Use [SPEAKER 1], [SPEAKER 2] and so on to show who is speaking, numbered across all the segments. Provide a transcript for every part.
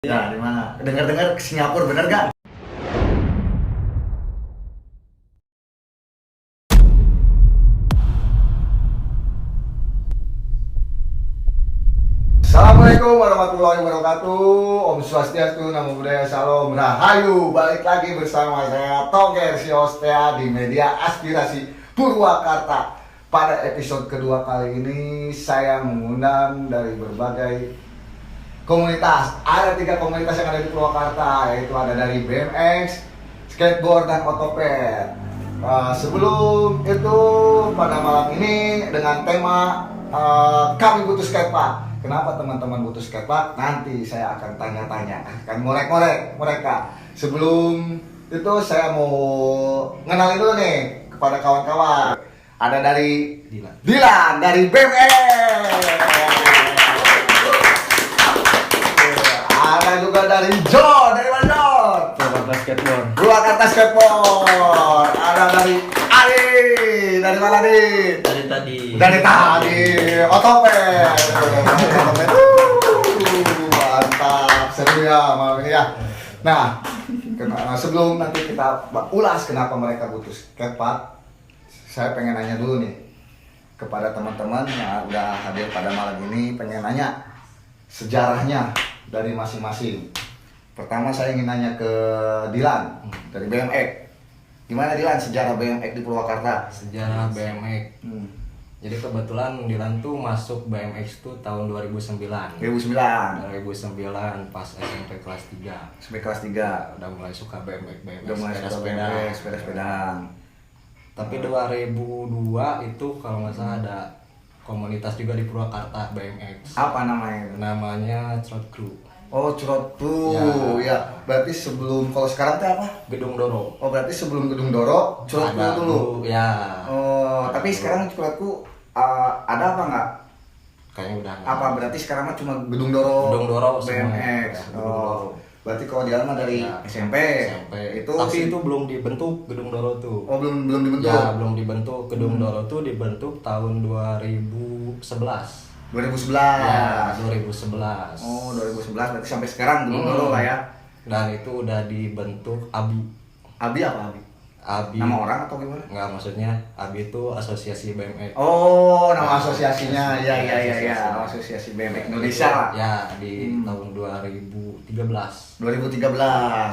[SPEAKER 1] Ya, di mana? Dengar-dengar ke Singapura, bener gak? Assalamualaikum warahmatullahi wabarakatuh. Om Swastiastu, Namo Buddhaya, Salam Rahayu. Balik lagi bersama saya Toger Siostea di media Aspirasi Purwakarta. Pada episode kedua kali ini saya mengundang dari berbagai komunitas. Ada 3 komunitas yang ada di Purwakarta, yaitu ada dari BMX, skateboard, dan otopet. Sebelum itu pada malam ini dengan tema kami butuh skatepark. Kenapa teman-teman butuh skatepark? Nanti saya akan tanya-tanya, akan ngorek-ngorek mereka. Sebelum itu saya mau ngenalin dulu nih kepada kawan-kawan. Ada dari Dilan dari BMX. Ada juga dari John, dari mana John?
[SPEAKER 2] Purwakarta Skateboard.
[SPEAKER 1] Purwakarta Skateboard. Ada dari Ali, dari mana nih?
[SPEAKER 2] Dari tadi.
[SPEAKER 1] Dari tadi, otopet. Mantap, seru ya malam ini ya. Nah, sebelum nanti kita ulas kenapa mereka butuh skatepark, saya pengen nanya dulu nih kepada teman-teman yang udah hadir pada malam ini, pengen nanya sejarahnya dari masing-masing. Pertama saya ingin nanya ke Dilan dari BMX. Gimana Dilan sejarah BMX di Purwakarta?
[SPEAKER 2] Sejarah BMX. Jadi kebetulan Dilan tuh masuk BMX tuh tahun 2009. 2009 pas SMP kelas 3.
[SPEAKER 1] Sampai kelas 3
[SPEAKER 2] udah mulai suka BMX,
[SPEAKER 1] udah mulai suka BMX, sepeda-sepedaan.
[SPEAKER 2] Tapi 2002 itu kalau nggak salah ada komunitas juga di Purwakarta BMX.
[SPEAKER 1] Apa namanya?
[SPEAKER 2] Namanya Trot Crew.
[SPEAKER 1] Oh, Curot tuh. Ya. Berarti sebelum, kalau sekarang tuh apa?
[SPEAKER 2] Gedung Doro.
[SPEAKER 1] Oh, berarti sebelum Gedung Doro, Curot
[SPEAKER 2] Ada
[SPEAKER 1] dulu.
[SPEAKER 2] Ya.
[SPEAKER 1] Oh, tapi sekarang Curotku ada apa nggak?
[SPEAKER 2] Kayaknya udah nggak.
[SPEAKER 1] Apa berarti sekarang mah cuma Gedung Doro?
[SPEAKER 2] Gedung Doro
[SPEAKER 1] BMX.
[SPEAKER 2] semua. Gedung Doro.
[SPEAKER 1] Berarti kalau dia mah dari
[SPEAKER 2] Ya,
[SPEAKER 1] SMP. Itu
[SPEAKER 2] tapi itu belum dibentuk Gedung Doro tuh.
[SPEAKER 1] Oh, belum dibentuk.
[SPEAKER 2] Ya, belum dibentuk. Gedung Doro tuh dibentuk tahun 2011.
[SPEAKER 1] 2011.
[SPEAKER 2] Ya, 2011.
[SPEAKER 1] Oh, 2011 berarti sampai sekarang Gedung Doro lah ya.
[SPEAKER 2] Dan itu udah dibentuk ABI.
[SPEAKER 1] Abi apa Abi?
[SPEAKER 2] ABI.
[SPEAKER 1] Nama orang atau gimana?
[SPEAKER 2] Enggak, maksudnya ABI itu Asosiasi BMX.
[SPEAKER 1] Oh, nama asosiasinya.
[SPEAKER 2] Ya,
[SPEAKER 1] Ya. Asosiasi BMX Indonesia lah.
[SPEAKER 2] Ya, di tahun 2013.
[SPEAKER 1] 2013.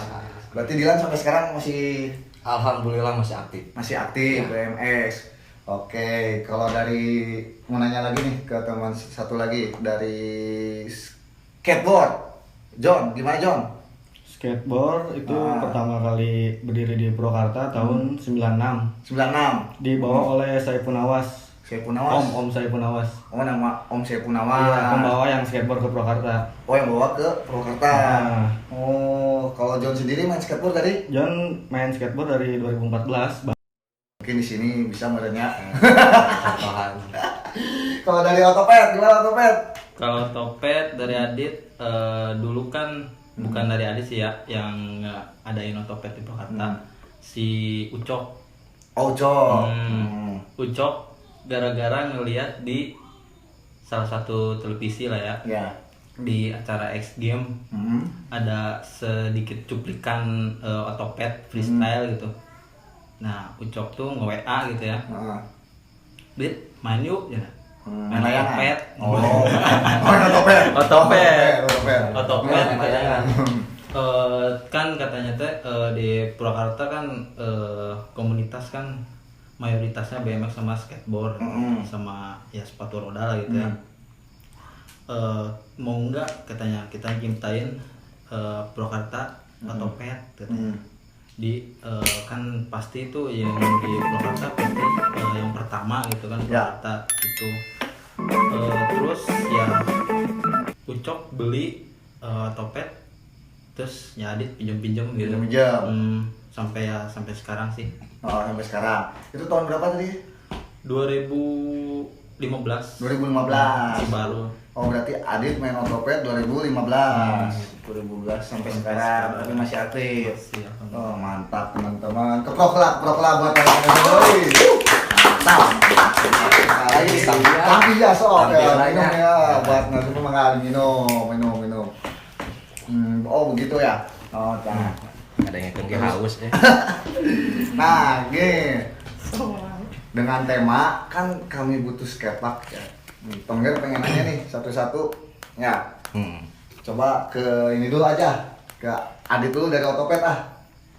[SPEAKER 1] Berarti Dilan sampai sekarang masih
[SPEAKER 2] Alhamdulillah masih aktif.
[SPEAKER 1] aktif BMX. Oke, kalau dari mau nanya lagi nih ke teman satu lagi dari skateboard. John, gimana John?
[SPEAKER 3] Skateboard itu pertama kali berdiri di Purwakarta tahun 96.
[SPEAKER 1] 96.
[SPEAKER 3] Dibawa oleh Saiful Nawas.
[SPEAKER 1] Saiful Nawas.
[SPEAKER 3] Om Saiful Nawas.
[SPEAKER 1] Oh, nama Om Saiful Nawas.
[SPEAKER 3] Iya, pembawa yang skateboard ke Purwakarta.
[SPEAKER 1] Oh, yang bawa ke Purwakarta. Oh, kalau John sendiri main skateboard dari?
[SPEAKER 3] John main skateboard dari 2014.
[SPEAKER 1] Mungkin di sini bisa merenya.
[SPEAKER 2] Contohan.
[SPEAKER 1] Kalau dari otopet, gimana otopet?
[SPEAKER 4] Kalau Otopet dari Adit, dulu kan bukan dari Adit sih ya yang adain Otopet di Purwakarta. Si Ucok.
[SPEAKER 1] Oh, John.
[SPEAKER 4] Ucok gara-gara ngeliat di salah satu televisi lah ya,
[SPEAKER 1] Ya.
[SPEAKER 4] di acara X Game ada sedikit cuplikan Otopet freestyle gitu. Nah, Ucok tuh nge-WA gitu ya. Dit, main yuk ya. Main
[SPEAKER 1] layangan.
[SPEAKER 4] Otopet.
[SPEAKER 1] Oh, otopet.
[SPEAKER 4] Otopet layangan. Kan katanya teh di Purwakarta kan komunitas kan mayoritasnya BMX sama skateboard sama ya sepatu roda lah gitu ya. Mau nggak katanya kita nyiptain Purwakarta Otopet katanya. Di kan pasti itu yang di Purwakarta pasti yang pertama gitu kan Purwakarta itu. Terus ya Ucok beli Otopet, terus ya Adit pinjam gitu. Sampai sekarang sih.
[SPEAKER 1] Oh, sampai sekarang. Itu tahun berapa tadi?
[SPEAKER 4] 2015.
[SPEAKER 1] 2015.
[SPEAKER 4] Masih baru.
[SPEAKER 1] Oh, berarti Adit main otopet 2015. 2015 sampai sekarang, tapi masih aktif. Oh, mantap teman-teman. Keproklah buat teman-teman. Mantap. Tapi ya sok ya, minum ya buat nanti minum. Oh begitu ya. Oh, nah.
[SPEAKER 2] Ada yang kengke haus ya.
[SPEAKER 1] Nah, gini. Dengan tema kan kami butuh skatepark ya. Tongger pengen nanya nih satu-satu. Ya. Coba ke ini dulu aja. Ke Adit dulu dari Otopet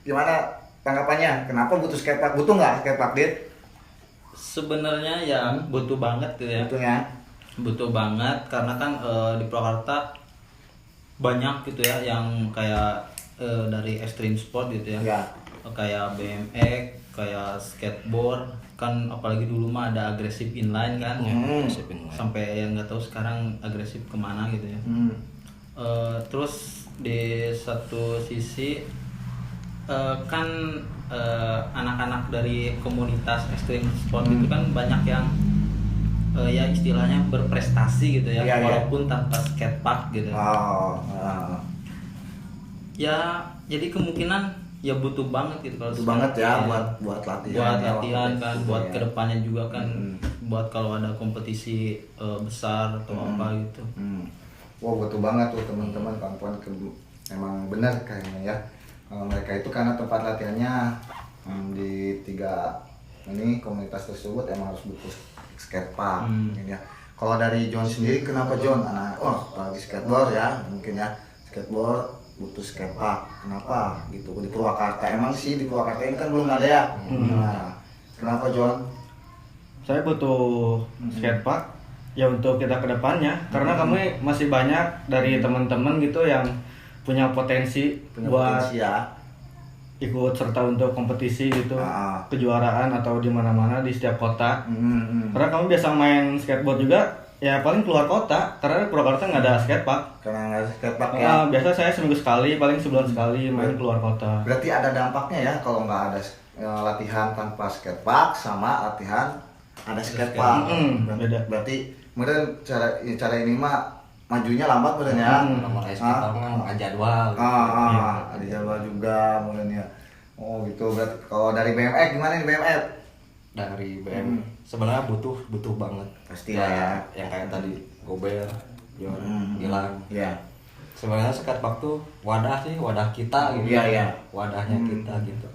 [SPEAKER 1] Gimana tanggapannya? Kenapa butuh skatepark? Butuh nggak skatepark, Dit?
[SPEAKER 4] Sebenarnya ya butuh banget gitu ya.
[SPEAKER 1] Butuhnya.
[SPEAKER 4] Butuh banget karena kan di Purwakarta banyak gitu ya yang kayak dari extreme sport gitu ya.
[SPEAKER 1] Ya.
[SPEAKER 4] Kayak BMX, kayak skateboard, kan apalagi dulu mah ada agresif inline kan. Sampai yang nggak tahu sekarang agresif kemana gitu ya. Terus di satu sisi kan anak-anak dari komunitas extreme sport itu kan banyak yang ya istilahnya berprestasi gitu ya,
[SPEAKER 1] Iya,
[SPEAKER 4] walaupun tanpa skatepark gitu. Ya jadi kemungkinan ya butuh banget gitu kalau
[SPEAKER 1] Butuh banget ya
[SPEAKER 4] skatepark.
[SPEAKER 1] buat latihan.
[SPEAKER 4] Buat
[SPEAKER 1] ya,
[SPEAKER 4] latihan
[SPEAKER 1] waktu
[SPEAKER 4] kan,
[SPEAKER 1] itu,
[SPEAKER 4] buat
[SPEAKER 1] ya.
[SPEAKER 4] kedepannya juga kan, buat kalau ada kompetisi besar atau apa gitu.
[SPEAKER 1] Wah betul banget tuh teman-teman kawan-kawan emang benar kayaknya ya. Mereka itu karena tempat latihannya di 3 ini komunitas tersebut emang harus butuh skatepark mungkin ya. Kalau dari John sendiri kenapa John? Apalagi skateboard ya mungkin ya, skateboard butuh skatepark. Kenapa gitu di Purwakarta? Emang sih di Purwakarta ini kan belum ada ya. Nah, kenapa John?
[SPEAKER 3] Saya butuh skatepark ya untuk kita kedepannya karena kami masih banyak dari teman-teman gitu yang punya potensi buat
[SPEAKER 1] ya.
[SPEAKER 3] ikut serta untuk kompetisi gitu, kejuaraan atau di mana-mana di setiap kota. Karena kami biasa main skateboard juga ya paling keluar kota karena di Purwakarta nggak ada skatepark.
[SPEAKER 1] Karena nggak ada skatepark ya.
[SPEAKER 3] Biasa saya seminggu sekali, paling sebulan sekali main keluar kota.
[SPEAKER 1] Berarti ada dampaknya ya kalau nggak ada latihan tanpa skatepark sama latihan ada skatepark.
[SPEAKER 3] Beda.
[SPEAKER 1] Berarti kemudian cara ini mah majunya lambat kemudian ya.
[SPEAKER 2] Nomor skatepark kan jadwal.
[SPEAKER 1] Ada jadwal juga kemudian ya. Oh gitu. Berarti kalau dari BMX gimana nih BMX?
[SPEAKER 2] Dari BM sebenarnya butuh banget.
[SPEAKER 1] Pasti ya.
[SPEAKER 2] Yang kayak tadi Gober, Jon, Gilang.
[SPEAKER 1] Iya.
[SPEAKER 2] Sebenarnya skatepark tuh wadah kita gitu.
[SPEAKER 1] Iya.
[SPEAKER 2] Wadahnya kita gitu.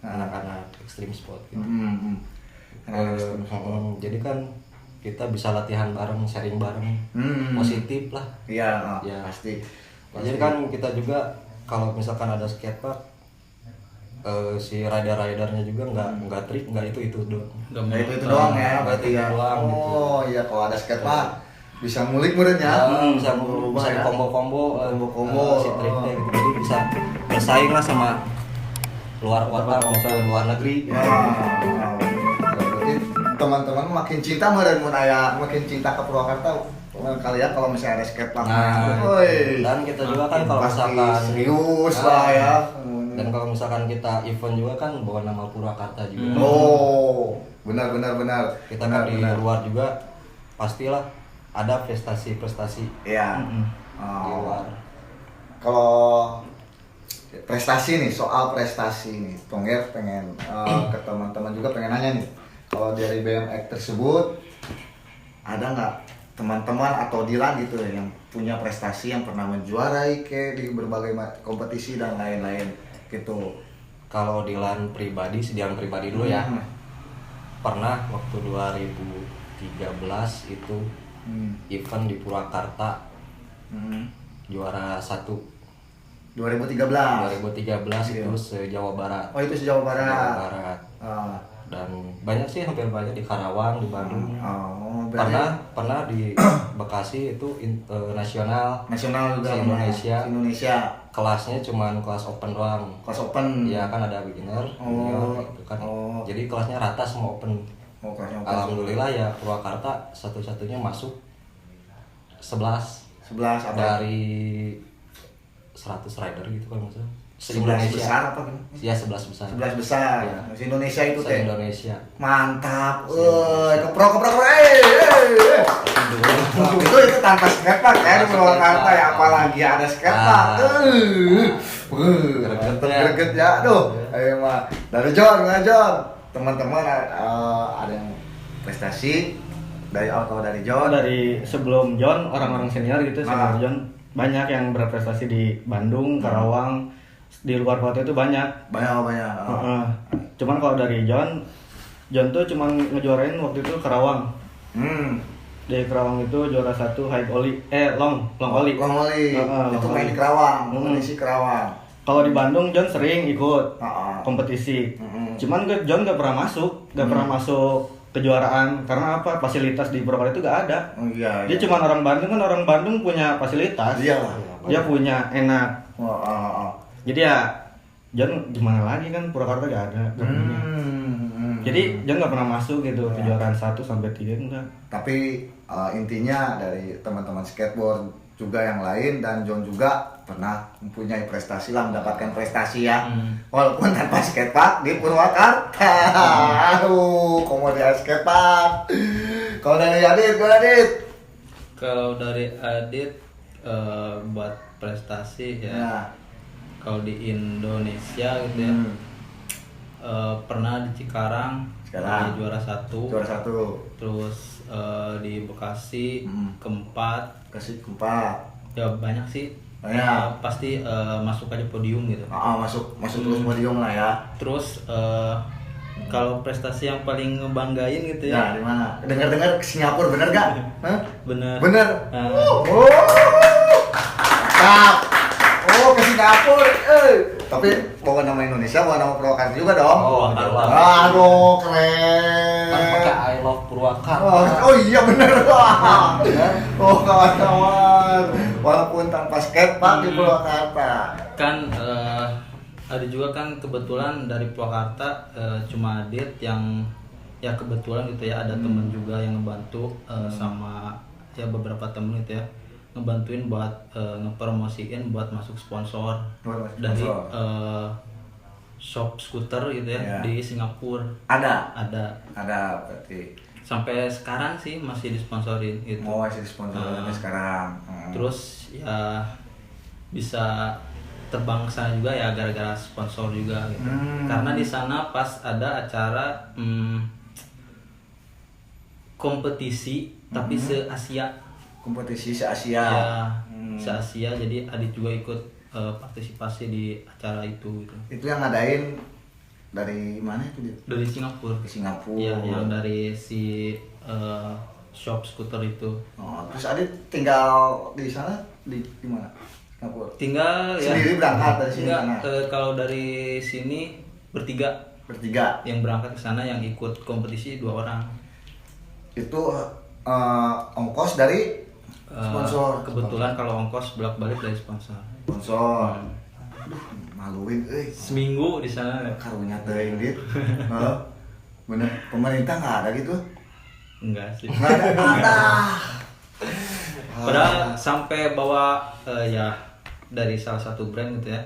[SPEAKER 2] Anak-anak extreme sport gitu. Jadi kan kita bisa latihan bareng, sharing bareng, positif lah.
[SPEAKER 1] Iya,
[SPEAKER 2] Ya.
[SPEAKER 1] pasti.
[SPEAKER 2] Jadi kan kita juga kalau misalkan ada skatepark, si rider-ridernya juga nggak trik, nggak itu doang.
[SPEAKER 1] Nah, itu doang ya, berarti ya.
[SPEAKER 2] doang,
[SPEAKER 1] Oh iya, kalau ada skatepark bisa ngulik murid ya.
[SPEAKER 2] Bisa
[SPEAKER 1] ya.
[SPEAKER 2] combo
[SPEAKER 1] Combo-combo.
[SPEAKER 2] si triknya gitu. Jadi bisa bersaing lah sama luar kota maupun luar negeri.
[SPEAKER 1] Ya. Berarti teman-teman makin cinta meureun mun aya makin cinta ke Purwakarta kali ya kalau misalnya ada skatepark.
[SPEAKER 2] Dan kita juga kan kalau
[SPEAKER 1] pasti
[SPEAKER 2] misalkan
[SPEAKER 1] serius lah ya.
[SPEAKER 2] Dan kalau misalkan kita event juga kan bawa nama Purwakarta juga.
[SPEAKER 1] Oh, benar.
[SPEAKER 2] Kita kan di luar juga pastilah ada prestasi-prestasi
[SPEAKER 1] Iya.
[SPEAKER 2] di luar.
[SPEAKER 1] Kalau prestasi nih, soal prestasi nih, Tongger pengen ke teman-teman juga pengen nanya nih, kalau dari BMX tersebut ada nggak teman-teman atau Dilan gitu yang punya prestasi yang pernah menjuarai kayak di berbagai kompetisi dan lain-lain gitu?
[SPEAKER 2] Kalau Dilan pribadi dulu ya, pernah waktu 2013 itu event di Purwakarta juara 1
[SPEAKER 1] 2013
[SPEAKER 2] itu se-Jawa Barat.
[SPEAKER 1] Oh itu se-Jawa Barat.
[SPEAKER 2] Jawa Barat. Dan banyak sih, hampir banyak di Karawang, di Bandung. Pernah di Bekasi itu nasional
[SPEAKER 1] juga
[SPEAKER 2] Indonesia. Kelasnya cuman kelas open doang.
[SPEAKER 1] Kelas open.
[SPEAKER 2] Iya kan ada beginner, junior gitu kan. Jadi kelasnya rata semua open. Alhamdulillah ya Purwakarta satu-satunya masuk 11 dari 100 rider gitu kan maksudnya.
[SPEAKER 1] 11 besar apa kan?
[SPEAKER 2] Iya 11 besar.
[SPEAKER 1] 11 besar.
[SPEAKER 2] Ya.
[SPEAKER 1] Indonesia itu teh.
[SPEAKER 2] Indonesia.
[SPEAKER 1] Mantap. Keprok. Itu tanpa skatepark ya di Purwakarta ya, apalagi ada skatepark. Greget ya. Aduh. Ayo mah. Dari John. Teman-teman ada yang prestasi dari John.
[SPEAKER 3] Dari sebelum John, orang-orang senior gitu, senior John banyak yang berprestasi di Bandung, Karawang, di luar kota itu banyak.
[SPEAKER 1] Banyak.
[SPEAKER 3] Cuman kalau dari John tuh cuman ngejuarain waktu itu Karawang. Di Karawang itu juara 1 long oli.
[SPEAKER 1] Itu main di Karawang, kompetisi Karawang.
[SPEAKER 3] Kalau di Bandung John sering ikut kompetisi. Cuman John gak pernah masuk kejuaraan karena apa? Fasilitas di Purwakarta itu gak ada. Dia cuma orang Bandung punya fasilitas. Dia punya enak. Jadi ya John gimana lagi kan Purwakarta gak ada. Jadi John gak pernah masuk gitu kejuaraan 1 sampai 3 enggak.
[SPEAKER 1] Tapi intinya dari teman-teman skateboard juga yang lain dan John juga pernah mempunyai prestasi lah, mendapatkan prestasi ya. Walaupun tanpa skatepark di Purwakarta. Aduh, komoditas skatepark. Kalau dari Adit,
[SPEAKER 4] Kalau dari Adit buat prestasi ya. Kalau di Indonesia gitu ya. Pernah di Cikarang jadi juara 1. Terus di Bekasi keempat. Ya banyak sih. Pasti masuk aja podium gitu.
[SPEAKER 1] Masuk terus podium lah ya.
[SPEAKER 4] Terus kalau prestasi yang paling ngebanggain gitu ya.
[SPEAKER 1] Nah, di mana? Dengar-dengar ke Singapura bener gak?
[SPEAKER 4] Bener.
[SPEAKER 1] Mantap. Ke Singapura. Tapi bawa nama Indonesia, bawa nama Purwakarta juga dong. Aduh, keren.
[SPEAKER 2] Kan pakai I love Purwakarta.
[SPEAKER 1] Oh iya bener. Kawan-kawan. Walaupun tanpa skatepark di Purwakarta.
[SPEAKER 4] Kan ada juga kan kebetulan dari Purwakarta cuma Adit yang ya kebetulan gitu ya ada temen juga yang ngebantu sama ya beberapa temen gitu ya ngebantuin buat ngepromosiin buat masuk sponsor dari shop skuter gitu ya di Singapura.
[SPEAKER 1] Ada berarti.
[SPEAKER 4] Sampai sekarang sih masih disponsorin gitu.
[SPEAKER 1] Masih disponsorin sampai sekarang.
[SPEAKER 4] Terus ya bisa terbang ke sana juga ya gara-gara sponsor juga gitu. Karena di sana pas ada acara kompetisi tapi se-Asia.
[SPEAKER 1] Kompetisi se-Asia.
[SPEAKER 4] Ya, se-Asia jadi Adit juga ikut partisipasi di acara itu gitu.
[SPEAKER 1] Itu yang ngadain dari mana itu dia?
[SPEAKER 4] Dari Singapura.
[SPEAKER 1] Ke Singapura.
[SPEAKER 4] Iya, yang dari si shop skuter itu.
[SPEAKER 1] Terus Adit tinggal di sana di mana? Singapura.
[SPEAKER 4] Tinggal ya.
[SPEAKER 1] Sendiri berangkat dari sini sana.
[SPEAKER 4] Kalau dari sini bertiga. Yang berangkat ke sana yang ikut kompetisi 2 orang.
[SPEAKER 1] Itu ongkos dari sponsor.
[SPEAKER 4] Kebetulan kalau ongkos bolak-balik dari sponsor.
[SPEAKER 1] Aduh, maluin
[SPEAKER 4] seminggu di sana
[SPEAKER 1] karunya teuing dit. Bener, pemerintah nggak ada gitu?
[SPEAKER 4] Enggak sih.
[SPEAKER 1] Nggak ada.
[SPEAKER 4] Padahal sampai bawa ya dari salah satu brand gitu ya.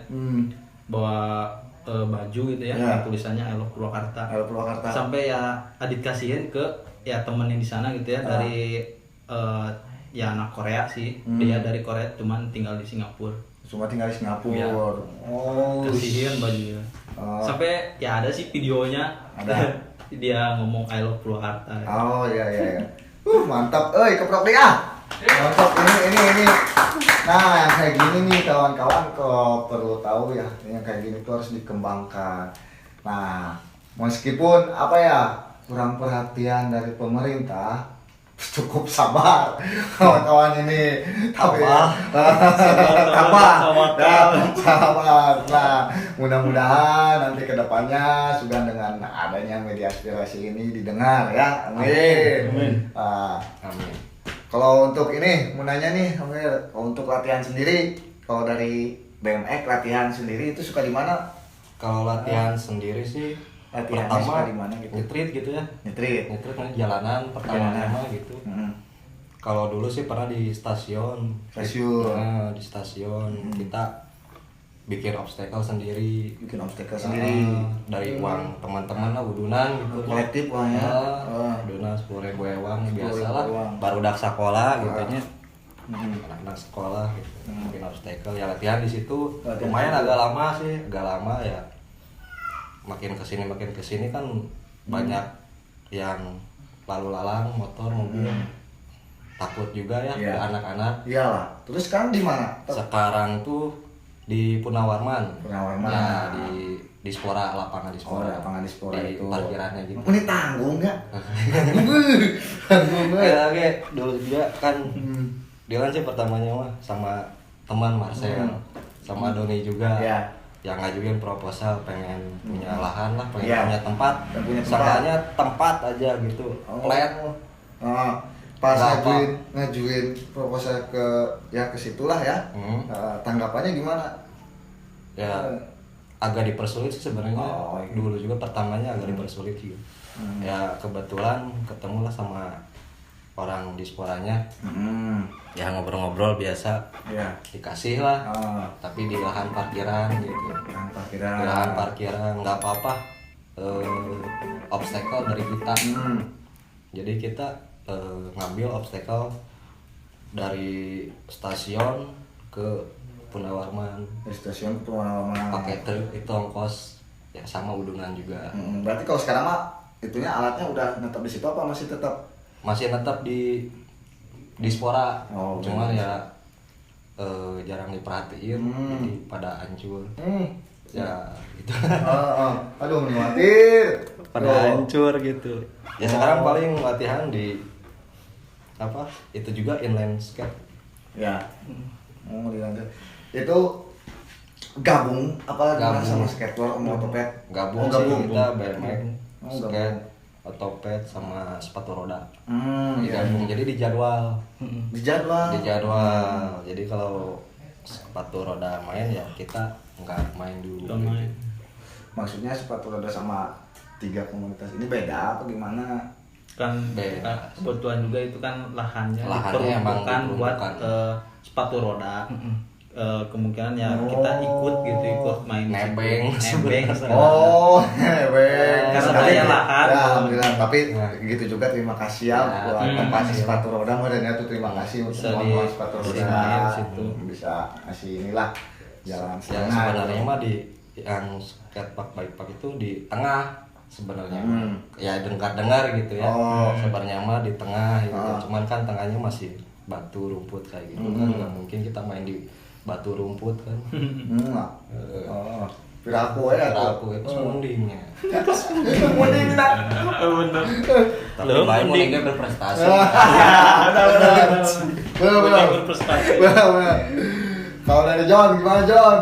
[SPEAKER 4] Bawa baju gitu ya, yang tulisannya I love Purwakarta. Sampai ya Adit kasihin ke ya temen yang di sana gitu ya dari ya anak Korea sih. Dia dari Korea cuman tinggal di Singapura. Ya. Kasihin bajunya. Sampai ya ada sih videonya.
[SPEAKER 1] Ada.
[SPEAKER 4] Dia ngomong I love Purwakarta.
[SPEAKER 1] Iya. Mantap. Keprok deh Mantap ini. Nah, yang kayak gini nih kawan-kawan kok perlu tahu ya, yang kayak gini tuh harus dikembangkan. Nah, meskipun kurang perhatian dari pemerintah, cukup sabar kawan-kawan ini. Sabar. Nah, mudah-mudahan nanti kedepannya sudah dengan adanya media aspirasi ini didengar ya. Amin. Amin. Kalau untuk ini, mau nanya nih, kalau untuk latihan sendiri, kalau dari BMX latihan sendiri itu suka di mana?
[SPEAKER 2] Kalau latihan sendiri sih
[SPEAKER 1] pertama di mana gitu?
[SPEAKER 2] Nitrit gitu ya.
[SPEAKER 1] Nitrit
[SPEAKER 2] jalanan pertama gitu. Kalau dulu sih pernah di stasiun. Nah, di stasiun kita bikin obstacle sendiri. Dari uang teman-teman lah, udunan gitu.
[SPEAKER 1] Kolektif ya.
[SPEAKER 2] Udunan 10.000 ewang biasalah. Baru dak sekolah gitu nya. Anak-anak sekolah gitu. Bikin obstacle ya latihan di situ. Lumayan agak lama ya. Makin kesini kan banyak yang lalu lalang motor mobil. takut juga ya
[SPEAKER 1] Iya.
[SPEAKER 2] ke anak-anak.
[SPEAKER 1] Iyalah. Terus sekarang di mana?
[SPEAKER 2] Sekarang tuh di Punawarman.
[SPEAKER 1] Punawarman.
[SPEAKER 2] Ya, di Spora, lapangan di
[SPEAKER 1] Oh,
[SPEAKER 2] Spora.
[SPEAKER 1] lapangan di Spora
[SPEAKER 2] di
[SPEAKER 1] itu.
[SPEAKER 2] parkirannya gitu.
[SPEAKER 1] Ini tanggung nggak? Tanggung nggak?
[SPEAKER 2] Ya, oke, dulu juga kan Dylan sih pertamanya mah sama teman Marcel, sama Doni juga.
[SPEAKER 1] Ya.
[SPEAKER 2] Yang ngajuin proposal pengen punya lahan lah, pengen
[SPEAKER 1] Iya.
[SPEAKER 2] punya tempat.
[SPEAKER 1] Punya tempat.
[SPEAKER 2] Seenggaknya tempat aja gitu. Flat.
[SPEAKER 1] Pas
[SPEAKER 2] Nggak
[SPEAKER 1] ngajuin proposal ke situlah ya. Tanggapannya gimana?
[SPEAKER 2] Ya agak dipersulit sih sebenarnya.
[SPEAKER 1] Oh, iya.
[SPEAKER 2] Dulu juga pertamanya agak dipersulit sih. Ya kebetulan ketemulah sama orang di Sporanya. Ya ngobrol-ngobrol biasa.
[SPEAKER 1] Ya.
[SPEAKER 2] Dikasih lah.
[SPEAKER 1] Oh.
[SPEAKER 2] Tapi di lahan parkiran gitu.
[SPEAKER 1] Lahan parkiran.
[SPEAKER 2] Di lahan parkiran nggak apa-apa. Obstacle dari kita. Jadi kita ngambil obstacle dari stasiun ke Punawarman.
[SPEAKER 1] Di stasiun Punawarman.
[SPEAKER 2] Pakai truk itu ongkos ya sama udungan juga.
[SPEAKER 1] Berarti kalau sekarang mah itunya alatnya udah tetap di situ apa masih tetap?
[SPEAKER 2] Masih tetap di Spora.
[SPEAKER 1] Oh,
[SPEAKER 2] Cuman
[SPEAKER 1] bener.
[SPEAKER 2] ya jarang diperhatiin jadi pada hancur. Ya gitu.
[SPEAKER 1] Aduh, khawatir.
[SPEAKER 2] Pada hancur gitu. Ya sekarang paling latihan di apa? Itu juga inline skate.
[SPEAKER 1] Ya. Dilanjut. Itu gabung apa gimana
[SPEAKER 2] Gabung.
[SPEAKER 1] sama skateboard sama otopet?
[SPEAKER 2] Gabung,
[SPEAKER 1] gabung.
[SPEAKER 2] sih kita BMX,
[SPEAKER 1] Oh,
[SPEAKER 2] skate, otopet sama sepatu roda.
[SPEAKER 1] Iya.
[SPEAKER 2] Digabung jadi dijadwal.
[SPEAKER 1] Dijadwal.
[SPEAKER 2] Jadi kalau sepatu roda main ya kita nggak main dulu.
[SPEAKER 4] Nggak main.
[SPEAKER 1] Maksudnya sepatu roda sama 3 komunitas ini beda apa gimana?
[SPEAKER 4] Kan
[SPEAKER 2] Beda.
[SPEAKER 4] kebetulan juga itu kan lahannya
[SPEAKER 2] Lahannya emang
[SPEAKER 4] diperuntukkan buat
[SPEAKER 2] diperuntukkan.
[SPEAKER 4] sepatu roda. Kemungkinan ya kita ikut main
[SPEAKER 2] Nebeng
[SPEAKER 4] nebeng
[SPEAKER 1] Oh, nebeng.
[SPEAKER 4] Karena
[SPEAKER 1] Tapi-
[SPEAKER 4] daya lahan.
[SPEAKER 1] Ya, alhamdulillah. Tapi
[SPEAKER 2] Nah.
[SPEAKER 1] gitu juga terima kasih ya
[SPEAKER 2] Ya.
[SPEAKER 1] buat tempat sepatu roda. Modelnya tuh terima kasih untuk
[SPEAKER 4] Bisa
[SPEAKER 1] teman-teman sepatu roda.
[SPEAKER 4] disediain di situ.
[SPEAKER 1] Bisa kasih inilah jalan
[SPEAKER 2] Ya sebenarnya mah di yang skatepark bikepark itu di tengah sebenarnya. Ya dengar gitu ya.
[SPEAKER 1] Oh.
[SPEAKER 2] Sebenarnya mah di tengah gitu.
[SPEAKER 1] Ah.
[SPEAKER 2] Cuman kan tengahnya masih batu rumput kayak gitu kan nggak mungkin kita main di batu rumput kan.
[SPEAKER 1] Piraku ya
[SPEAKER 2] Aku itu semundingnya.
[SPEAKER 1] Mending nak.
[SPEAKER 2] Tapi
[SPEAKER 4] Loh,
[SPEAKER 2] main
[SPEAKER 4] mending.
[SPEAKER 2] mending berprestasi.
[SPEAKER 1] Benar.
[SPEAKER 4] berprestasi.
[SPEAKER 1] Benar. Kalau dari John gimana John?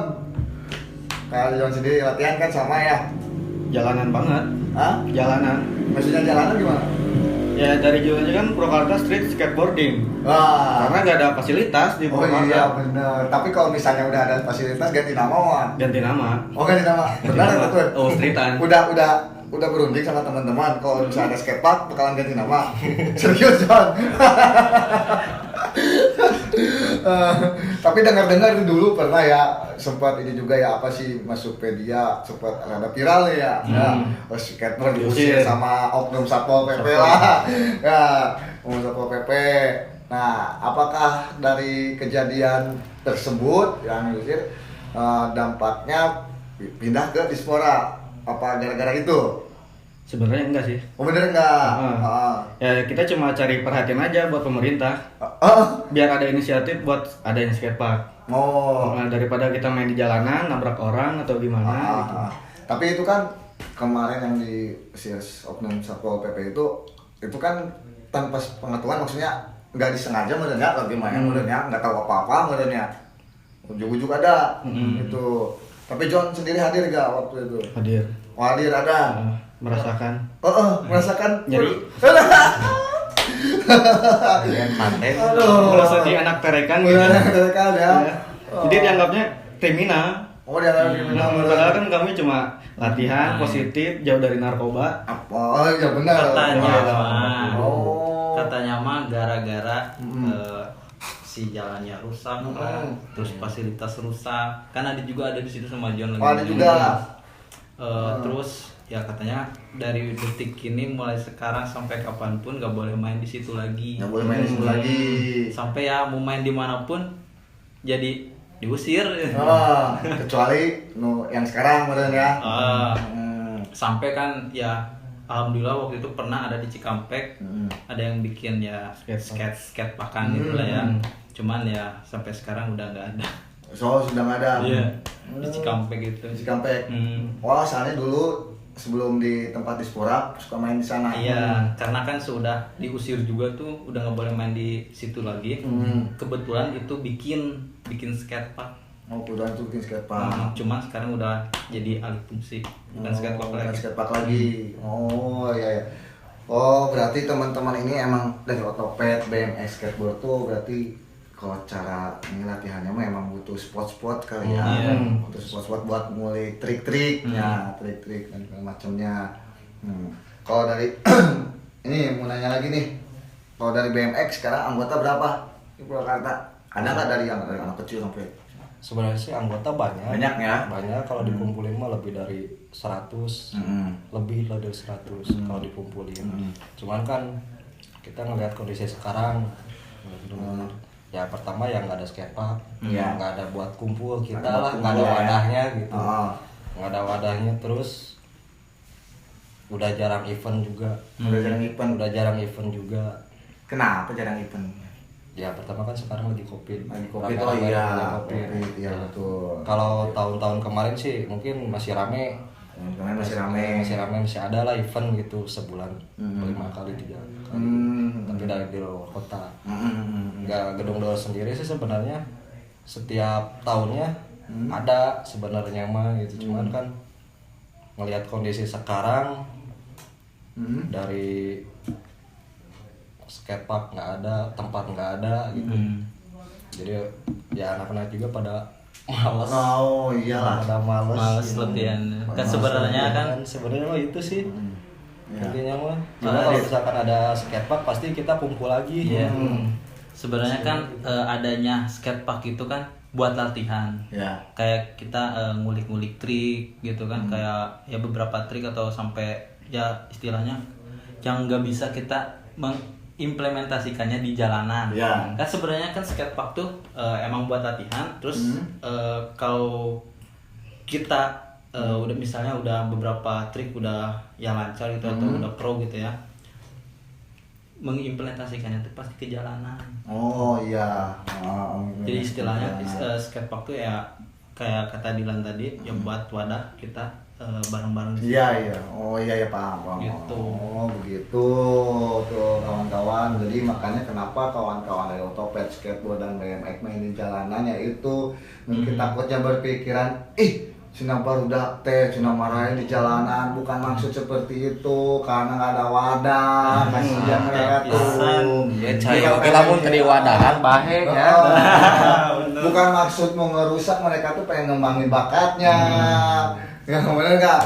[SPEAKER 1] Kalau John sendiri latihan kan sama ya?
[SPEAKER 3] Jalanan banget.
[SPEAKER 1] Hah?
[SPEAKER 3] Jalanan.
[SPEAKER 1] Maksudnya jalanan gimana?
[SPEAKER 3] Ya dari dulunya kan Purwakarta street skateboarding.
[SPEAKER 1] Wah.
[SPEAKER 3] Karena nggak ada fasilitas di
[SPEAKER 1] Oh
[SPEAKER 3] Purwakarta.
[SPEAKER 1] iya bener. Tapi kalau misalnya udah ada fasilitas ganti nama Wan.
[SPEAKER 3] Ganti nama.
[SPEAKER 1] Oh ganti nama. Benar
[SPEAKER 3] nama.
[SPEAKER 1] betul.
[SPEAKER 3] Oh, streetan.
[SPEAKER 1] Udah berunding sama teman-teman kalau misalnya ada skatepark bakalan ganti nama. Serius John. Tapi dengar-dengar itu dulu pernah ya sempat ini juga ya apa sih masuk media sempat ada viral ya, skateboard diusir sama oknum satpol pp lah, ya oknum satpol pp. Nah, apakah dari kejadian tersebut yang diusir dampaknya pindah ke Dispora apa gara-gara itu?
[SPEAKER 3] Sebenarnya enggak sih.
[SPEAKER 1] Oh bener enggak?
[SPEAKER 3] Ya kita cuma cari perhatian aja buat pemerintah. Biar ada inisiatif buat adanya skatepark.
[SPEAKER 1] Oh.
[SPEAKER 3] Nah, daripada kita main di jalanan nabrak orang atau gimana gitu.
[SPEAKER 1] Tapi itu kan kemarin yang di oknum satpol pp itu kan tanpa pengetahuan, maksudnya nggak disengaja modelnya lagi main modelnya nggak tahu apa-apa modelnya ujuk-ujuk ada itu. Tapi John sendiri hadir gak waktu itu?
[SPEAKER 3] Hadir.
[SPEAKER 1] Oh, hadir ada.
[SPEAKER 3] Merasakan.
[SPEAKER 1] Merasakan
[SPEAKER 3] Nyeri.
[SPEAKER 2] Pantai.
[SPEAKER 3] Merasa di anak terekan gitu.
[SPEAKER 1] Kan ya.
[SPEAKER 3] Ya. Jadi dianggapnya kriminal.
[SPEAKER 1] Oh dia lagi
[SPEAKER 3] Padahal kan kami cuma latihan positif, jauh dari narkoba.
[SPEAKER 1] apa? Oh iya benar.
[SPEAKER 4] Katanya mah gara-gara si jalannya rusak lah, terus fasilitas rusak. Kan ada juga ada di situ sama John lagi.
[SPEAKER 1] Oh, ada juga.
[SPEAKER 4] Terus ya katanya dari detik ini mulai sekarang sampai kapanpun nggak boleh main di situ lagi.
[SPEAKER 1] Nggak boleh main di situ lagi.
[SPEAKER 4] Sampai ya mau main dimanapun jadi diusir.
[SPEAKER 1] Kecuali yang sekarang modelnya.
[SPEAKER 4] Sampai kan ya alhamdulillah waktu itu pernah ada di Cikampek, ada yang bikin ya skate pakan gitu lah ya. Cuman ya sampai sekarang udah nggak ada.
[SPEAKER 1] So sudah nggak ada.
[SPEAKER 4] Iya. Di Cikampek gitu.
[SPEAKER 1] Di Cikampek. Wah, soalnya dulu sebelum di tempat di Spora suka main di sana.
[SPEAKER 4] Iya, karena kan sudah diusir juga tuh, udah nggak boleh main di situ lagi. Kebetulan itu bikin skatepark.
[SPEAKER 1] Oh, kebetulan itu bikin skatepark.
[SPEAKER 4] Cuman sekarang udah jadi alih fungsi, bukan skatepark lagi.
[SPEAKER 1] Skatepark lagi. Oh iya. Oh, berarti teman-teman ini emang dari Otopet BMX skateboard tuh berarti kalau cara ini latihannya mah emang butuh spot-spot kali ya. Butuh spot-spot buat mulai trik-triknya, trik-trik dan segala macamnya. Kalau dari ini mau nanya lagi nih. Kalau dari BMX sekarang anggota berapa di Purwakarta? Ada nggak dari anak kecil sampai?
[SPEAKER 2] Sebenarnya sih anggota banyak.
[SPEAKER 1] Banyak ya?
[SPEAKER 2] Banyak, kalau dikumpulin mah lebih dari 100. Lebih lah dari 100 kalau dikumpulin. Cuman kan kita ngelihat kondisi sekarang, ya pertama yang nggak ada skatepark, nggak ada buat kumpul kita lah, nggak ada wadahnya gitu, nggak ada wadahnya, terus udah jarang event juga. Udah jarang event juga.
[SPEAKER 1] Kenapa jarang event?
[SPEAKER 2] Ya pertama kan sekarang lagi covid.
[SPEAKER 1] Rame-rame COVID. Iya betul.
[SPEAKER 2] Kalau tahun-tahun kemarin sih mungkin masih rame. Masih ada lah event gitu sebulan 5 kali 3 kali. Tapi dari di luar kota. Nggak gedung Dor sendiri sih sebenarnya setiap tahunnya ada sebenarnya mah gitu. Cuman kan ngelihat kondisi sekarang dari skatepark nggak ada, tempat nggak ada gitu. Jadi ya anak-anak juga pada malas.
[SPEAKER 1] Oh iyalah.
[SPEAKER 2] Pada malas
[SPEAKER 4] gitu. Latihan. Kan
[SPEAKER 2] sebenarnya mah itu sih. Intinya mah. Cuma kalau misalkan ada skatepark pasti kita kumpul lagi.
[SPEAKER 4] Iya. Sebenarnya kan adanya skatepark itu kan buat latihan. Kayak kita ngulik-ngulik trik gitu kan, kayak ya beberapa trik atau sampai ya istilahnya yang nggak bisa kita implementasikannya di jalanan. Kan sebenarnya kan skatepark tuh emang buat latihan. Terus kalau kita udah misalnya udah beberapa trik udah ya lancar gitu atau udah pro gitu ya, mengimplementasikannya tuh pasti ke jalanan.
[SPEAKER 1] Oh iya.
[SPEAKER 4] Jadi istilahnya skatepark tuh ya kayak kata Dilan tadi, ya buat wadah kita bareng-bareng.
[SPEAKER 1] Iya. Oh iya paham.
[SPEAKER 4] Gitu.
[SPEAKER 1] Oh begitu tuh kawan-kawan. Jadi makanya kenapa kawan-kawan dari Otopet skateboard dan BMX main di jalanan yaitu mungkin takutnya berpikiran Cina baru teh, Cina marahin di jalanan, bukan maksud seperti itu, karena nggak ada wadah, kasihan mereka tuh.
[SPEAKER 2] Ya caya oke lamun tadi wadahan bahe ya.
[SPEAKER 1] Bukan maksud mau ngerusak, mereka tuh pengen ngembangin bakatnya. Ya bener nggak?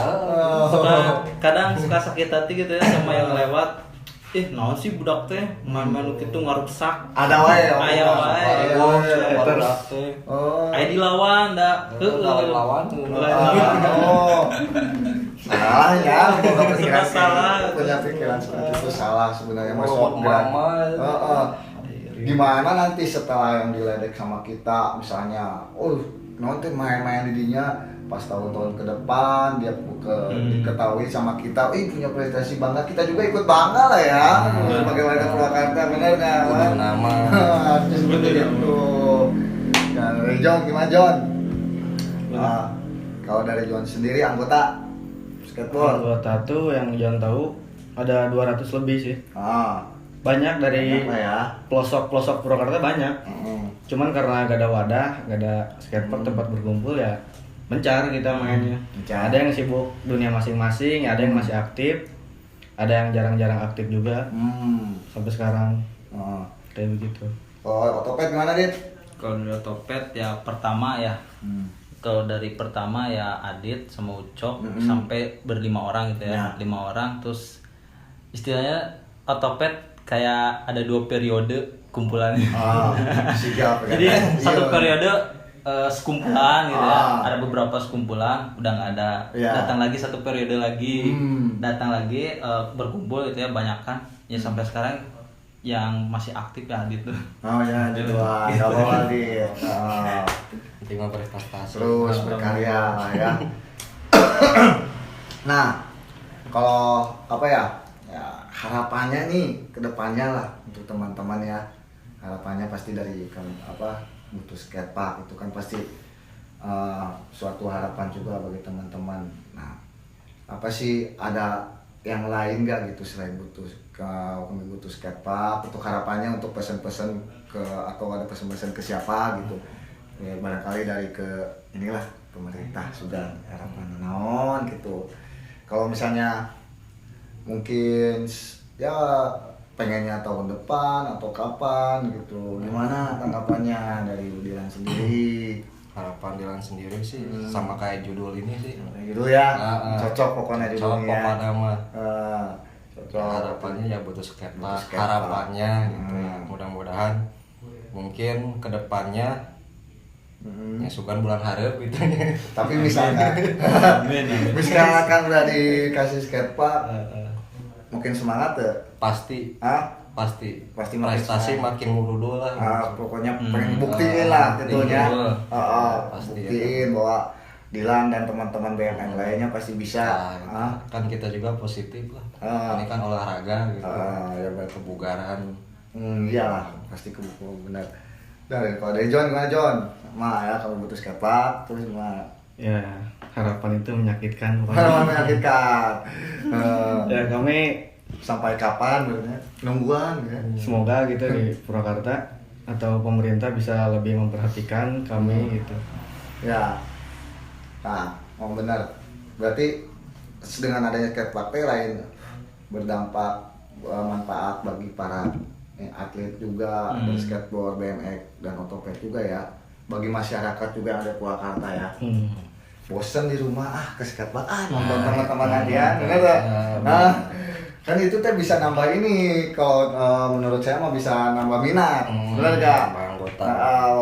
[SPEAKER 4] Kadang suka sakit hati gitu ya sama yang lewat. Naon sih budak teh main-main gitu ngarusak.
[SPEAKER 1] Ada wae.
[SPEAKER 4] Aya wae. Aya dilawan da.
[SPEAKER 2] Lawan.
[SPEAKER 1] Salah ya,
[SPEAKER 4] punya
[SPEAKER 1] pikiran seperti itu salah sebenarnya
[SPEAKER 2] masuk
[SPEAKER 1] gimana nanti setelah yang diledek sama kita misalnya, nanti main-main di dinya pas tahun-tahun ke depan dia diketahui sama kita, punya prestasi bangga, kita juga ikut bangga lah ya sebagai warga Purwakarta, bener nggak?
[SPEAKER 2] Nama
[SPEAKER 1] harusnya seperti itu. Dari John gimana John? Kalau dari John sendiri anggota skateboard?
[SPEAKER 3] Anggota tuh yang John tahu ada 200 lebih sih. Banyak dari pelosok-pelosok Purwakarta banyak. Cuman karena gak ada wadah, gak ada skatepark tempat berkumpul ya mencar kita mainnya. Ada yang sibuk dunia masing-masing, ada yang masih aktif, ada yang jarang-jarang aktif juga. Sampai sekarang kayak begitu.
[SPEAKER 1] Kalau Otopet gimana Dit?
[SPEAKER 4] Kalau dari Otopet ya pertama ya, kalau dari pertama ya Adit sama Ucok sampai berlima orang gitu ya, 5 orang. Terus istilahnya Otopet kayak ada 2 periode kumpulannya. Jadi satu periode sekumpulan gitu ya, ada beberapa sekumpulan udah nggak ada, datang lagi satu periode lagi, datang lagi berkumpul gitu ya, banyak kan ya. Sampai sekarang yang masih aktif ya Adit tuh.
[SPEAKER 1] Adit wah, Adit.
[SPEAKER 2] Tinggal berprestasi
[SPEAKER 1] terus berkarya lah ya. Nah, Kalau apa ya, harapannya nih ke depannya lah untuk teman-teman ya. Harapannya pasti dari butuh skatepark itu kan pasti suatu harapan juga bagi teman-teman. Nah, apa sih ada yang lain nggak gitu selain butuh skatepark? Untuk harapannya untuk pesan-pesan atau ada pesan-pesan ke siapa gitu? Ya, barangkali dari ke inilah pemerintah sudah harapan naon gitu. Kalau misalnya mungkin ya pengennya tahun depan atau kapan gitu, gimana tanggapannya dari Dilan sendiri?
[SPEAKER 2] Harapan Dilan sendiri sih sama kayak judul ini sih.
[SPEAKER 1] Judul ya, cocok pokoknya judulnya.
[SPEAKER 2] Cocok pokoknya mah.
[SPEAKER 1] Cocok.
[SPEAKER 2] Harapannya ya butuh skatepark. Harapannya gitu ya. Mudah-mudahan mungkin kedepannya ya sukan bulan hareup gitu.
[SPEAKER 1] Tapi misalkan misalkan udah dikasih skatepark, mungkin semangat ya?
[SPEAKER 2] Pasti prestasi makin murudul lah.
[SPEAKER 1] Pokoknya pengen buktiin lah tentunya.
[SPEAKER 2] Pasti
[SPEAKER 1] Buktiin bahwa Dilan dan teman-teman BMX lainnya pasti bisa.
[SPEAKER 2] Kan kita juga positif lah. Ini kan olahraga gitu.
[SPEAKER 1] Ya
[SPEAKER 2] kebugaran.
[SPEAKER 1] Iyalah, pasti kebugaran benar. Kalau dari John gimana John? Ya kamu butuh skatepark terus gimana?
[SPEAKER 3] Ya, harapan itu menyakitkan.
[SPEAKER 1] Harapan menyakitkan.
[SPEAKER 3] Ya kami
[SPEAKER 1] Sampai kapan berarti? Nungguan ya.
[SPEAKER 3] semoga gitu di Purwakarta atau pemerintah bisa lebih memperhatikan kami gitu.
[SPEAKER 1] Ya. Nah, benar. Berarti dengan adanya skatepark lain berdampak manfaat bagi para atlet juga, dan skateboard, BMX dan otopet juga ya. Bagi masyarakat juga yang ada di Purwakarta ya. Bosen di rumah ke skatepark nonton teman-teman dia, benar tak? Nah, kan itu teh bisa nambah ini, kalau menurut saya mah bisa nambah minat, benar gak?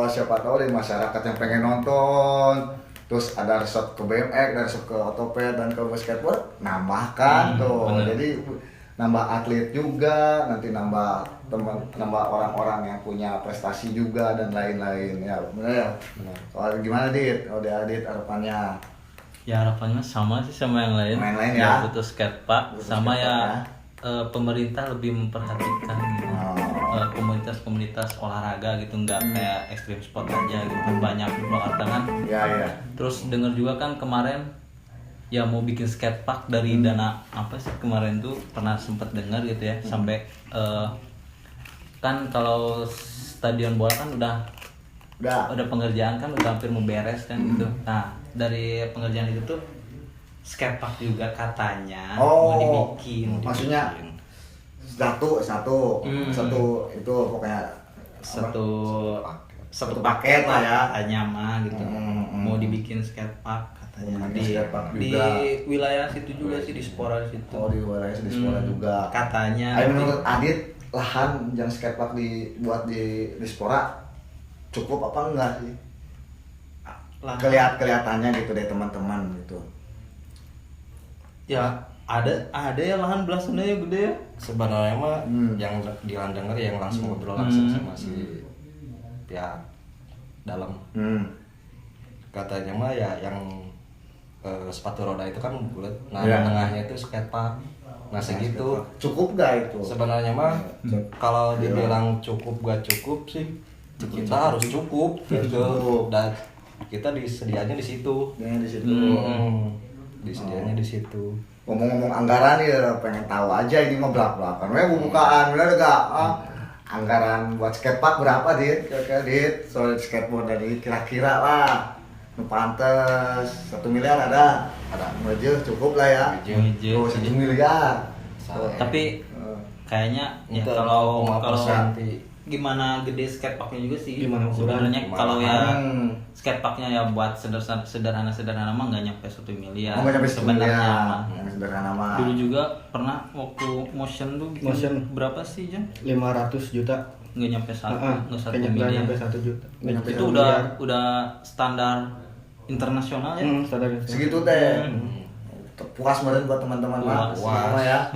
[SPEAKER 1] Siapa tahu dari masyarakat yang pengen nonton, terus ada resort ke BMX, ada resort ke otopet dan ke skateboard, nambahkan tuh, jadi nambah atlet juga, nanti nambah orang-orang yang punya prestasi juga dan lain-lain ya, benar ya? Kalau gimana Dit? Dit harapannya?
[SPEAKER 4] Ya harapannya sama sih sama yang lain.
[SPEAKER 1] Ya.
[SPEAKER 4] Butuh skatepark sama ya. Pemerintah lebih memperhatikan gitu. Komunitas-komunitas olahraga gitu, nggak kayak ekstrim sport aja gitu, banyak di Purwakarta kan.
[SPEAKER 1] Ya.
[SPEAKER 4] Terus dengar juga kan kemarin ya mau bikin skatepark dari dana apa sih kemarin tuh pernah sempat dengar gitu ya, sampai kan kalau stadion bola kan udah pengerjaan kan udah hampir mau beres kan gitu. Nah dari pengerjaan itu tuh skatepark juga katanya mau dibikin.
[SPEAKER 1] Maksudnya satu itu pokoknya
[SPEAKER 4] satu paket lah ya, katanya mah gitu. Mau dibikin skatepark katanya di wilayah situ juga sih, di Spora di situ.
[SPEAKER 1] Di wilayah di Spora juga.
[SPEAKER 4] Katanya.
[SPEAKER 1] Menurut Adit, lahan yang skatepark dibuat di Spora cukup apa enggak sih? Kelihatannya gitu deh teman-teman gitu.
[SPEAKER 4] Ya ada ya lahan belah sana ya gede ya.
[SPEAKER 2] Sebenarnya mah yang Dilan denger yang langsung ngobrol langsung sama si pihak dalam. Katanya mah ya yang sepatu roda itu kan bulat. Nah, tengahnya itu skatepark. Nah, segitu.
[SPEAKER 1] Cukup gak itu?
[SPEAKER 2] Sebenarnya mah kalau dibilang cukup gak cukup sih, kita harus cukup gitu. Dan kita disediaannya di situ. Disediaannya di situ.
[SPEAKER 1] Ngomong-ngomong anggaran nih, pengen tahu aja ini mah belak-belakan. Bukaan, bener gak? Anggaran buat skatepark berapa Dit? Kira-kira Dit, soal skateboard dari kira-kira lah. Pantes 1 miliar ada cukup lah ya. 1 miliar.
[SPEAKER 4] Tapi kayaknya ya kalau gimana gede skateparknya juga sih.
[SPEAKER 3] Gimana
[SPEAKER 4] sebenarnya kalau ya skateparknya ya buat sederhana mah nggak nyampe 1 miliar.
[SPEAKER 1] Nggak nyampe
[SPEAKER 4] sebenarnya mah.
[SPEAKER 1] Sederhana mah.
[SPEAKER 4] Dulu juga pernah waktu motion tuh bikin berapa sih Jan?
[SPEAKER 3] 500 juta.
[SPEAKER 4] Nggak nyampe 1 miliar.
[SPEAKER 3] Nyampe 1 juta.
[SPEAKER 4] Itu udah standar internasional ya.
[SPEAKER 3] Standar internasional.
[SPEAKER 1] Segitu teh. Puas banget buat teman-teman mah. Puas ya.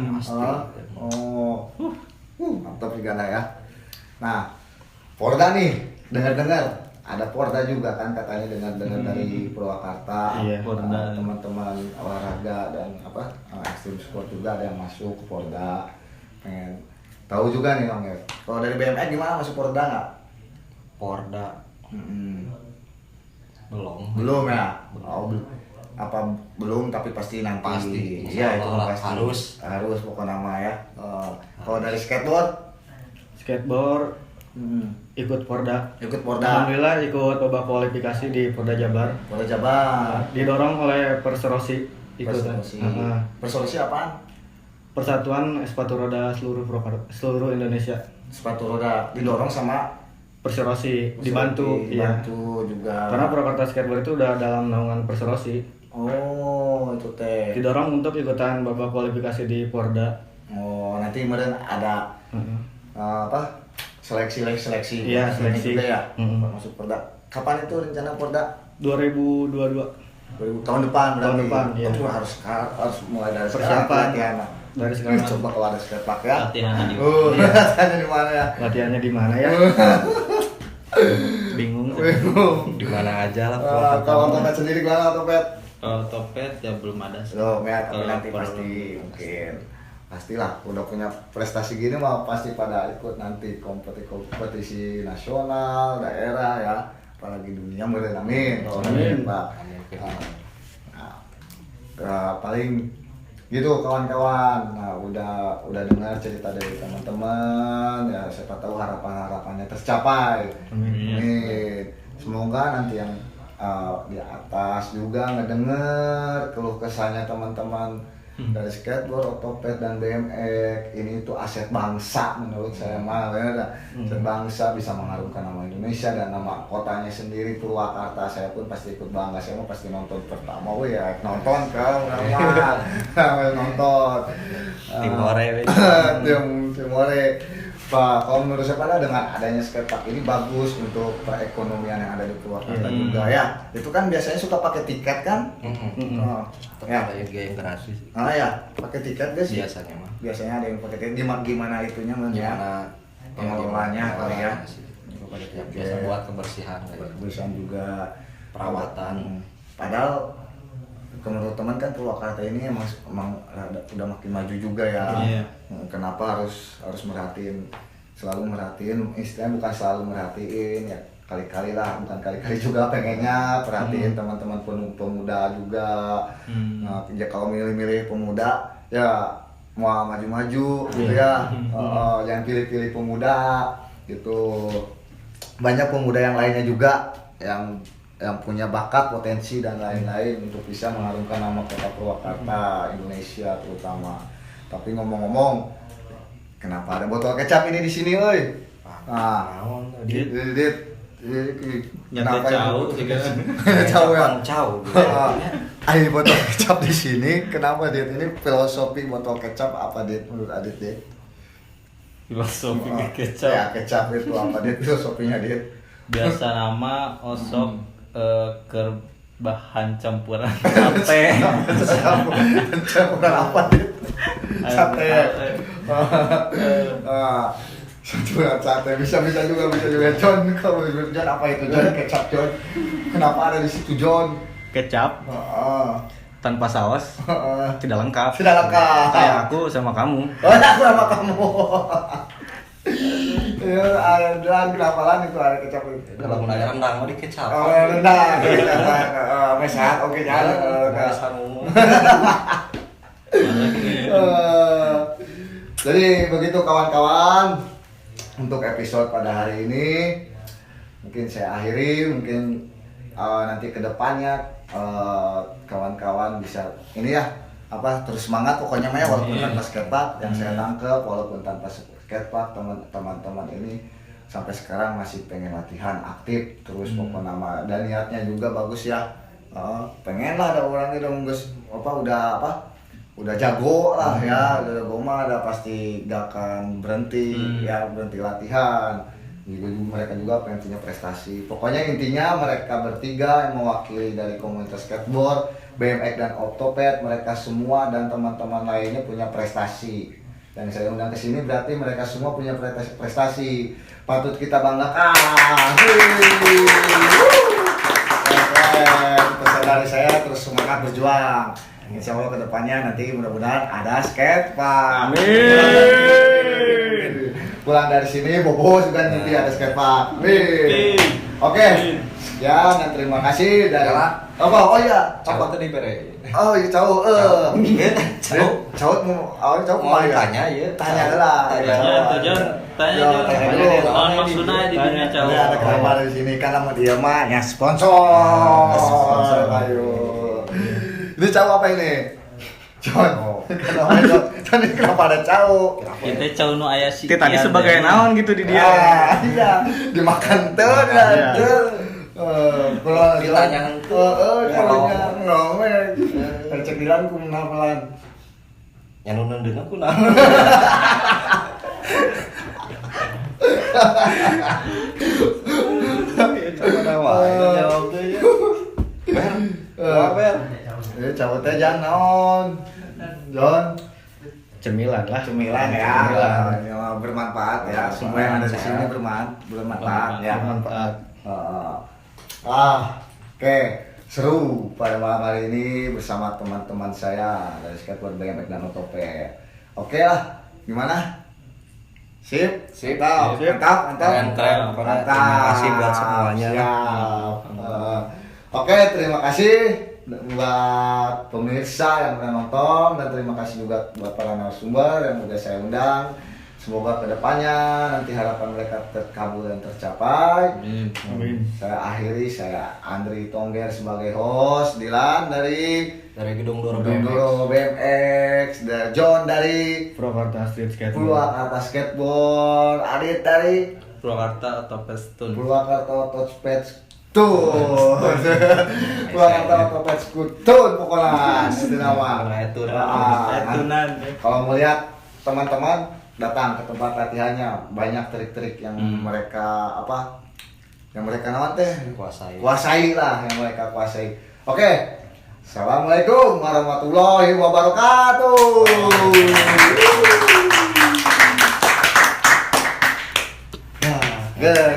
[SPEAKER 1] Mantap juga ya. Nah, Porda nih, dengar-dengar ada Porda juga kan katanya dengan dari Purwakarta.
[SPEAKER 3] Iya,
[SPEAKER 4] Porda.
[SPEAKER 1] Teman-teman olahraga dan ekstrim sport juga ada yang masuk ke Porda. Pengen tahu juga nih Om ya. Kalau dari BMX gimana, masuk Porda nggak?
[SPEAKER 2] Porda
[SPEAKER 1] Belum ya. Apa belum, tapi pasti nanti.
[SPEAKER 2] Pasti.
[SPEAKER 1] Iya, itu
[SPEAKER 2] Insya Allah
[SPEAKER 1] pasti. Harus pokok nama ya. Kalau dari skateboard
[SPEAKER 3] ikut Porda.
[SPEAKER 1] ikut Porda.
[SPEAKER 3] Alhamdulillah ikut babak kualifikasi di Porda Jabar.
[SPEAKER 1] Porda Jabar.
[SPEAKER 3] Didorong oleh Perserosi ikutan.
[SPEAKER 1] Persolusi apaan?
[SPEAKER 3] Persatuan Sepatu Roda seluruh Indonesia.
[SPEAKER 1] Sepatu roda didorong sama
[SPEAKER 3] Perserosi dibantu
[SPEAKER 1] juga.
[SPEAKER 3] Karena Purwakarta Skateboard itu udah dalam naungan Perserosi.
[SPEAKER 1] Oh, itu teh.
[SPEAKER 3] Didorong untuk ikutan babak kualifikasi di Porda.
[SPEAKER 1] Oh, nanti kemudian ada seleksi.
[SPEAKER 3] Iya, seleksi.
[SPEAKER 1] juga ya. Masuk Porda. Kapan itu rencana Porda?
[SPEAKER 3] 2022
[SPEAKER 1] Tahun depan berarti.
[SPEAKER 3] Tahun depan, iya.
[SPEAKER 1] Harus mulai dari
[SPEAKER 3] Persiapan.
[SPEAKER 1] sekarang latihan.
[SPEAKER 3] dari sekarang.
[SPEAKER 1] Coba kalau ada skatepark ya.
[SPEAKER 4] Latihannya di
[SPEAKER 1] Latihannya di mana ya?
[SPEAKER 3] Latihannya di mana ya? Bingung.
[SPEAKER 2] di mana aja lah.
[SPEAKER 1] Kalau Topet sendiri gimana Topet?
[SPEAKER 4] Kalau Topet ya belum ada sih.
[SPEAKER 1] Loh, ya, tapi
[SPEAKER 4] Kalau
[SPEAKER 1] nanti
[SPEAKER 4] perlu.
[SPEAKER 1] pasti mungkin. Pastilah, udah punya prestasi gini mah pasti pada ikut nanti kompetisi nasional, daerah ya, apalagi dunia, mulai amin.
[SPEAKER 3] Amin.
[SPEAKER 1] Pak. Paling gitu kawan-kawan. Nah, udah dengar cerita dari teman-teman ya, siapa tahu harapannya tercapai. Amin. Semoga nanti yang di atas juga ngedenger keluh kesahnya teman-teman dari skateboard, otopet dan BMX. Ini tuh aset bangsa menurut saya mah, aset bangsa, bisa mengharumkan nama Indonesia dan nama kotanya sendiri Purwakarta. Saya pun pasti ikut bangga, saya mau pasti nonton pertama, ya nonton kau nonton
[SPEAKER 2] Timore.
[SPEAKER 1] Timore. Pak, kalau menurut saya pada dengan adanya skatepark ini bagus untuk perekonomian yang ada di Purwakarta juga ya. Itu kan biasanya suka pakai tiket kan? Ya.
[SPEAKER 2] Ada juga yang gratis.
[SPEAKER 1] Ya, pakai tiket guys.
[SPEAKER 2] Biasanya mah.
[SPEAKER 1] Biasanya ada yang pakai tiket. Gimana itunya Mas?
[SPEAKER 2] Gimana
[SPEAKER 1] pengelolanya kali ya?
[SPEAKER 2] Ya, biasa buat kebersihan kayak
[SPEAKER 1] Kebersihan juga,
[SPEAKER 2] perawatan.
[SPEAKER 1] Padahal menurut teman kan Purwakarta ini emang udah makin maju juga ya.
[SPEAKER 4] Iya.
[SPEAKER 1] Kenapa harus selalu merhatiin, istilahnya bukan selalu merhatiin ya, kali-kali lah, bukan kali-kali juga pengennya perhatiin teman-teman pemuda juga. Nah, ya kalau milih-milih pemuda ya mau maju-maju gitu ya. Jangan pilih-pilih pemuda gitu. Banyak pemuda yang lainnya juga yang punya bakat, potensi dan lain-lain untuk bisa mengharumkan nama kota Purwakarta, Indonesia terutama. Tapi ngomong-ngomong, kenapa ada botol kecap ini di sini, oi? Dit.
[SPEAKER 4] Nyampe jauh juga.
[SPEAKER 1] Jauh ya.
[SPEAKER 2] Jauh.
[SPEAKER 1] Ada botol kecap di sini. Kenapa, Dit? Ini filosofi botol kecap apa, Dit? Menurut Adit, Dit?
[SPEAKER 4] Filosofi
[SPEAKER 1] Ya,
[SPEAKER 4] kecap.
[SPEAKER 1] kecap itu apa, Dit? Filosofinya, Dit?
[SPEAKER 4] Biasa nama osok ke bahan campuran sate.
[SPEAKER 1] Campuran apa, Dit? Sate ya. Campuran sate bisa juga John. Kalau John apa itu John? Kecap John. Kenapa ada di situ John?
[SPEAKER 3] Kecap tanpa saus tidak lengkap.
[SPEAKER 1] Tidak lengkap.
[SPEAKER 3] Kayak aku sama kamu.
[SPEAKER 1] Oh, aku sama kamu. Ya, ada kelaparan itu ada kecap itu.
[SPEAKER 2] Kalau mau nanya rendang mau dikecap.
[SPEAKER 1] Oh, rendang. Mesak, oke jangan. Jadi begitu kawan-kawan, untuk episode pada hari ini mungkin saya akhiri. Mungkin nanti kedepannya kawan-kawan bisa ini ya terus semangat pokoknya ya, walaupun tanpa skatepark yang saya tangkep, walaupun tanpa skatepark teman-teman ini sampai sekarang masih pengen latihan aktif terus pokok nama, dan niatnya juga bagus ya. Pengen lah ada orang ini udah jago lah ya, udah jago mah ada pasti gak akan berhenti ya, berhenti latihan. Mereka juga pengen punya prestasi. Pokoknya intinya mereka bertiga yang mewakili dari komunitas skateboard, BMX dan otopet, mereka semua dan teman-teman lainnya punya prestasi. Dan saya undang ke sini berarti mereka semua punya prestasi patut kita banggakan. Pesan dari saya terus semangat berjuang. Insya Allah kedepannya nanti mudah-mudahan ada skatepark.
[SPEAKER 3] Amin.
[SPEAKER 1] Pulang dari sini Bobo juga nanti ada skatepark. Amin. Oke, sekian dan terima kasih dari oh iya,
[SPEAKER 2] Apa tadi bere?
[SPEAKER 1] oh iya cowok cowok mau
[SPEAKER 2] Tanya ya.
[SPEAKER 1] tanya lah
[SPEAKER 4] Tanya
[SPEAKER 1] dulu.
[SPEAKER 4] Tahun maksudnya di dunia
[SPEAKER 1] ada
[SPEAKER 4] cowok.
[SPEAKER 1] kabar di sini kan sama dia mah ya sponsor ayo ini cowok apa ini John kenapa ada cowok
[SPEAKER 4] Kita cowok nu aya si.
[SPEAKER 3] Tadi sebagai naon gitu di dia.
[SPEAKER 1] iya dimakan tuh kalau
[SPEAKER 2] Ditanya
[SPEAKER 1] ngomong cek bilang kumaha
[SPEAKER 2] Yang nunun dengan aku nah. Jawab tuh ya. Ber.
[SPEAKER 1] cowok teh jangan naon John
[SPEAKER 3] Cemilan lah.
[SPEAKER 1] cemilan ya, yang bermanfaat ya, semua yang ada di sini bermanfaat ya.
[SPEAKER 3] Bermanfaat.
[SPEAKER 1] Oke, seru pada malam hari ini bersama teman-teman saya dari skateboard BMX dan Otopet. Oke lah, gimana? Sip, mantap.
[SPEAKER 2] Keren. Terima kasih buat semuanya.
[SPEAKER 1] Siap. Oke, terima kasih buat pemirsa yang udah nonton dan terima kasih juga buat para narasumber yang udah saya undang. Semoga kedepannya nanti harapan mereka terkabul dan tercapai.
[SPEAKER 3] Amin.
[SPEAKER 1] Saya Andri Tongger sebagai host, Dilan dari
[SPEAKER 2] Gedung Doro
[SPEAKER 1] Doro BMX, dan John dari
[SPEAKER 3] Purwakarta Street Skateboard.
[SPEAKER 1] Purwakarta Skateboard, Adit dari
[SPEAKER 4] Purwakarta atau Pestun.
[SPEAKER 1] Purwakarta Otopet Tun. Purwakarta Otopet Tun pokoknya itu nama.
[SPEAKER 4] Etunan.
[SPEAKER 1] Kalau mau lihat teman-teman datang ke tempat latihannya, banyak trik-trik yang mereka yang mereka nawan teh kuasai lah, yang mereka kuasai. Oke, assalamualaikum warahmatullahi wabarakatuh. Good.